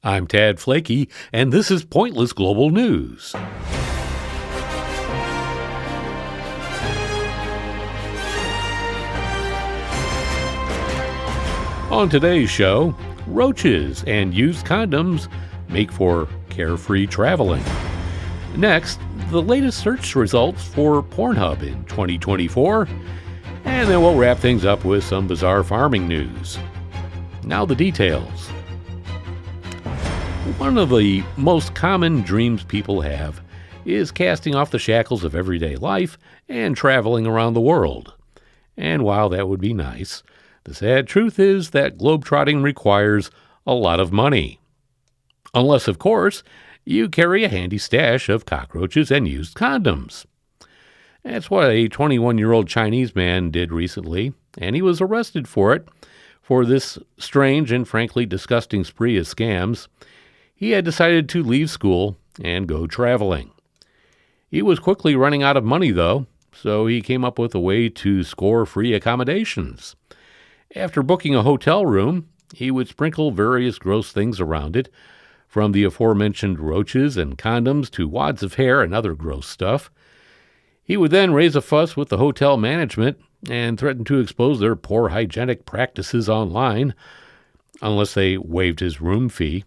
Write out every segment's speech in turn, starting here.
I'm Tad Flaky, and this is Pointless Global News. On today's show, roaches and used condoms make for carefree traveling. Next, the latest search results for Pornhub in 2024. And then we'll wrap things up with some bizarre farming news. Now the details. One of the most common dreams people have is casting off the shackles of everyday life and traveling around the world. And while that would be nice, the sad truth is that globetrotting requires a lot of money. Unless, of course, you carry a handy stash of cockroaches and used condoms. That's what a 21-year-old Chinese man did recently, and he was arrested for this strange and frankly disgusting spree of scams. He had decided to leave school and go traveling. He was quickly running out of money, though, so he came up with a way to score free accommodations. After booking a hotel room, he would sprinkle various gross things around it, from the aforementioned roaches and condoms to wads of hair and other gross stuff. He would then raise a fuss with the hotel management and threaten to expose their poor hygienic practices online, unless they waived his room fee.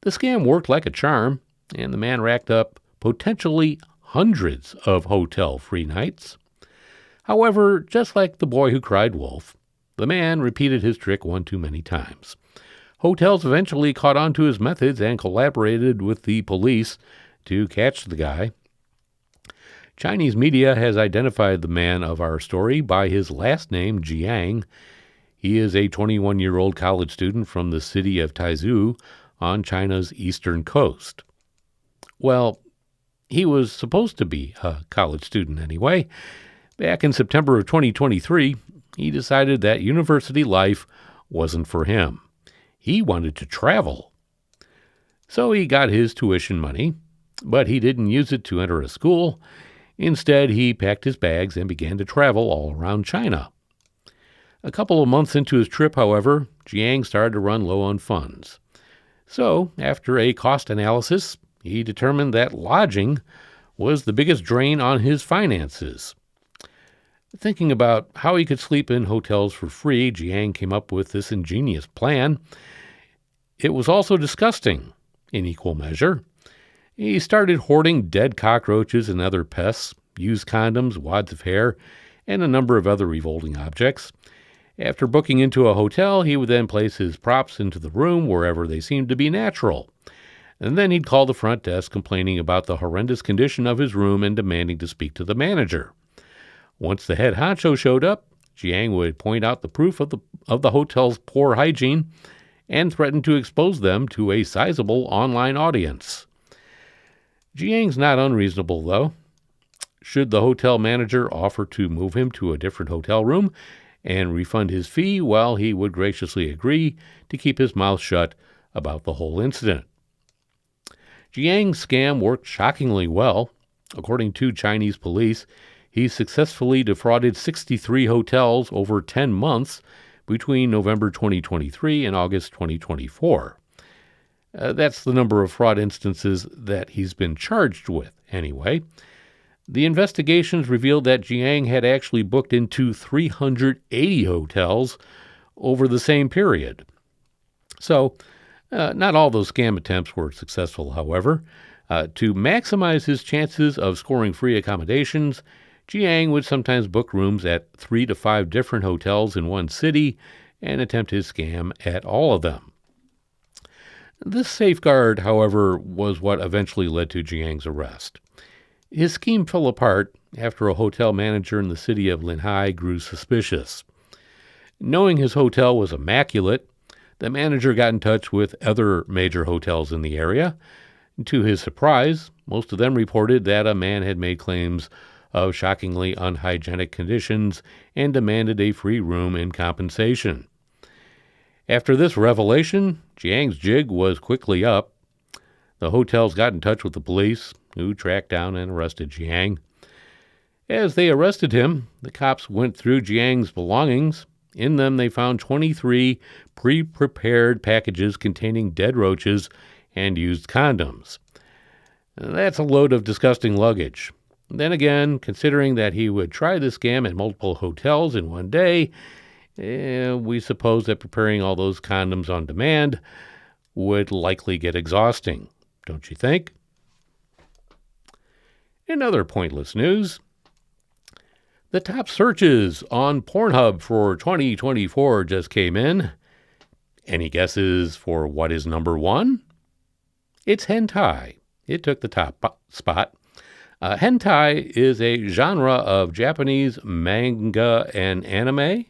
The scam worked like a charm, and the man racked up potentially hundreds of hotel free nights. However, just like the boy who cried wolf, the man repeated his trick one too many times. Hotels eventually caught on to his methods and collaborated with the police to catch the guy. Chinese media has identified the man of our story by his last name, Jiang. He is a 21-year-old college student from the city of Taizhou on China's eastern coast. Well, he was supposed to be a college student anyway. Back in September of 2023, he decided that university life wasn't for him. He wanted to travel. So he got his tuition money, but he didn't use it to enter a school. Instead, he packed his bags and began to travel all around China. A couple of months into his trip, however, Jiang started to run low on funds. So, after a cost analysis, he determined that lodging was the biggest drain on his finances. Thinking about how he could sleep in hotels for free, Jiang came up with this ingenious plan. It was also disgusting, in equal measure. He started hoarding dead cockroaches and other pests, used condoms, wads of hair, and a number of other revolting objects. After booking into a hotel, he would then place his props into the room wherever they seemed to be natural. And then he'd call the front desk complaining about the horrendous condition of his room and demanding to speak to the manager. Once the head honcho showed up, Jiang would point out the proof of the hotel's poor hygiene and threaten to expose them to a sizable online audience. Jiang's not unreasonable, though. Should the hotel manager offer to move him to a different hotel room and refund his fee, well, he would graciously agree to keep his mouth shut about the whole incident. Jiang's scam worked shockingly well. According to Chinese police, he successfully defrauded 63 hotels over 10 months between November 2023 and August 2024. That's the number of fraud instances that he's been charged with, anyway. The investigations revealed that Jiang had actually booked into 380 hotels over the same period. So, not all those scam attempts were successful, however. To maximize his chances of scoring free accommodations, Jiang would sometimes book rooms at 3 to 5 different hotels in one city and attempt his scam at all of them. This safeguard, however, was what eventually led to Jiang's arrest. His scheme fell apart after a hotel manager in the city of Linhai grew suspicious. Knowing his hotel was immaculate, the manager got in touch with other major hotels in the area. To his surprise, most of them reported that a man had made claims of shockingly unhygienic conditions and demanded a free room in compensation. After this revelation, Jiang's jig was quickly up. The hotels got in touch with the police, who tracked down and arrested Jiang. As they arrested him, the cops went through Jiang's belongings In them, they found 23 pre-prepared packages containing dead roaches and used condoms. That's a load of disgusting luggage. Then again, considering that he would try this scam at multiple hotels in one day, we suppose that preparing all those condoms on demand would likely get exhausting, don't you think? In other pointless news, the top searches on Pornhub for 2024 just came in. Any guesses for what is number one? It's hentai. It took the top spot. Hentai is a genre of Japanese manga and anime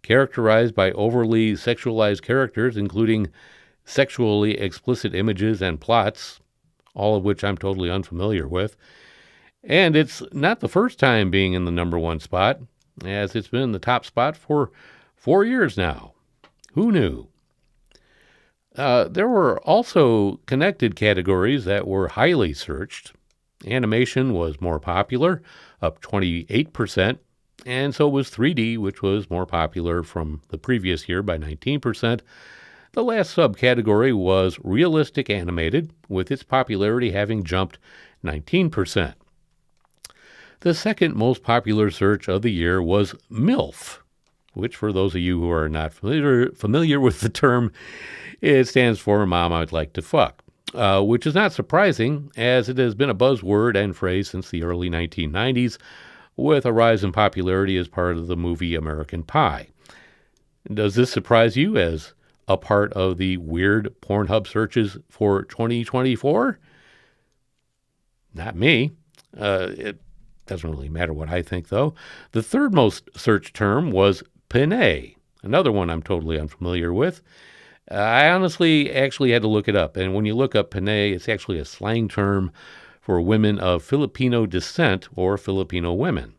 characterized by overly sexualized characters, including sexually explicit images and plots, all of which I'm totally unfamiliar with. And it's not the first time being in the number one spot, as it's been in the top spot for 4 years now. Who knew? There were also connected categories that were highly searched. Animation was more popular, up 28%, and so was 3D, which was more popular from the previous year by 19%. The last subcategory was realistic animated, with its popularity having jumped 19%. The second most popular search of the year was MILF, which for those of you who are not familiar with the term, it stands for Mom I'd Like to Fuck, which is not surprising as it has been a buzzword and phrase since the early 1990s, with a rise in popularity as part of the movie American Pie. Does this surprise you as a part of the weird Pornhub searches for 2024? Not me. It doesn't really matter what I think, though. The third most searched term was penne, another one I'm totally unfamiliar with. I honestly actually had to look it up, and when you look up penne, it's actually a slang term for women of Filipino descent or Filipino women.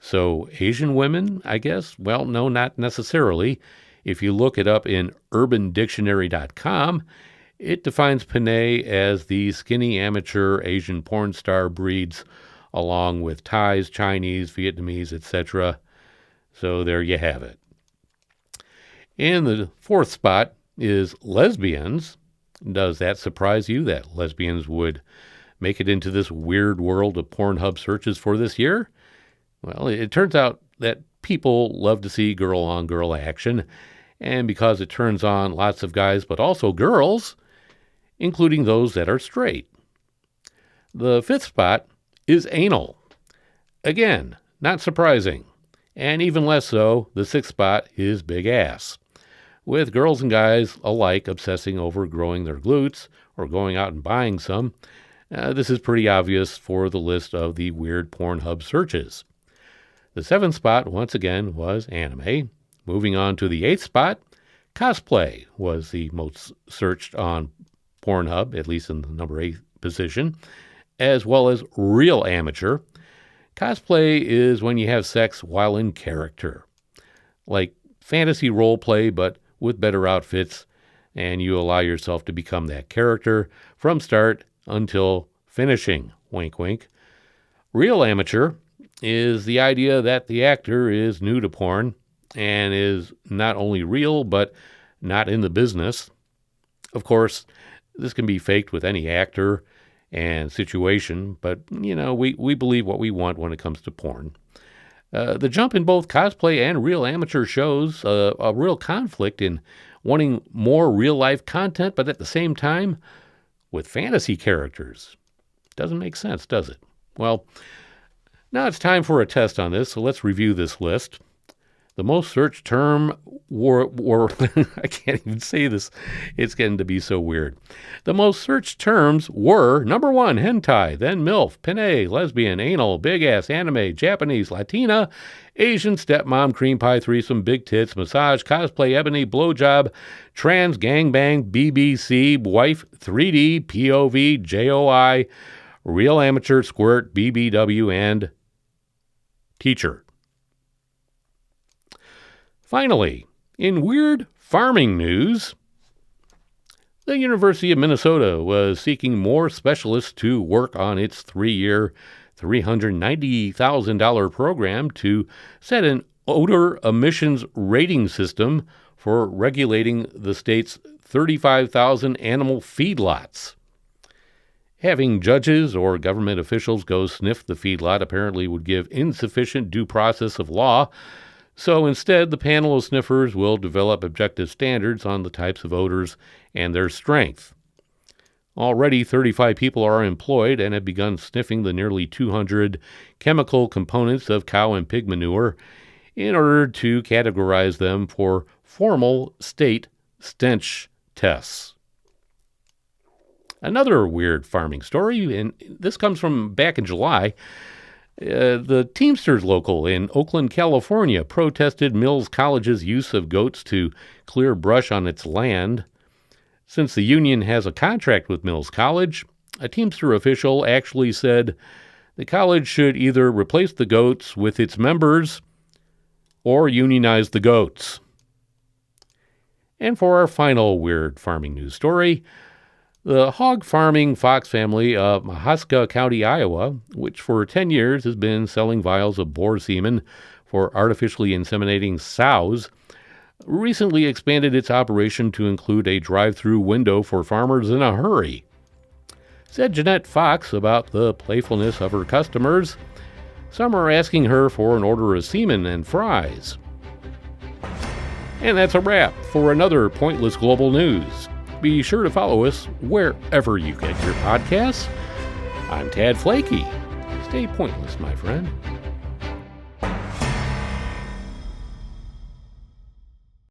So Asian women, I guess? Well, no, not necessarily. If you look it up in urbandictionary.com, it defines penne as the skinny amateur Asian porn star breeds, along with Thais, Chinese, Vietnamese, etc. So there you have it. In the fourth spot is lesbians. Does that surprise you that lesbians would make it into this weird world of Pornhub searches for this year? Well, it turns out that people love to see girl-on-girl action, and because it turns on lots of guys, but also girls, including those that are straight. The fifth spot is anal. Again, not surprising. And even less so, the sixth spot is big ass, with girls and guys alike obsessing over growing their glutes or going out and buying some. This is pretty obvious for the list of the weird Pornhub searches. The seventh spot, once again, was anime. Moving on to the eighth spot, cosplay was the most searched on Pornhub, at least in the number 8 position, as well as real amateur. Cosplay is when you have sex while in character, like fantasy role play, but with better outfits, and you allow yourself to become that character from start until finishing. Wink, wink. Real amateur is the idea that the actor is new to porn and is not only real, but not in the business. Of course, this can be faked with any actor and situation, but, we believe what we want when it comes to porn. The jump in both cosplay and real amateur shows a real conflict in wanting more real-life content, but at the same time, with fantasy characters. Doesn't make sense, does it? Well, now it's time for a test on this, so let's review this list. The most searched term were I can't even say this. It's getting to be so weird. The most searched terms were, number 1, hentai, then MILF, penne, lesbian, anal, big-ass, anime, Japanese, Latina, Asian, stepmom, cream pie, threesome, big tits, massage, cosplay, ebony, blowjob, trans, gangbang, BBC, wife, 3D, POV, JOI, real amateur, squirt, BBW, and teacher. Finally, in weird farming news, the University of Minnesota was seeking more specialists to work on its 3-year, $390,000 program to set an odor emissions rating system for regulating the state's 35,000 animal feedlots. Having judges or government officials go sniff the feedlot apparently would give insufficient due process of law, so instead the panel of sniffers will develop objective standards on the types of odors and their strength. Already 35 people are employed and have begun sniffing the nearly 200 chemical components of cow and pig manure in order to categorize them for formal state stench tests. Another weird farming story, and this comes from back in July. The Teamsters local in Oakland, California, protested Mills College's use of goats to clear brush on its land. Since the union has a contract with Mills College, a Teamster official actually said the college should either replace the goats with its members or unionize the goats. And for our final weird farming news story, the hog farming Fox family of Mahaska County, Iowa, which for 10 years has been selling vials of boar semen for artificially inseminating sows, recently expanded its operation to include a drive-through window for farmers in a hurry. Said Jeanette Fox about the playfulness of her customers, some are asking her for an order of semen and fries. And that's a wrap for another Pointless Global News. Be sure to follow us wherever you get your podcasts. I'm Tad Flaky. Stay pointless, my friend.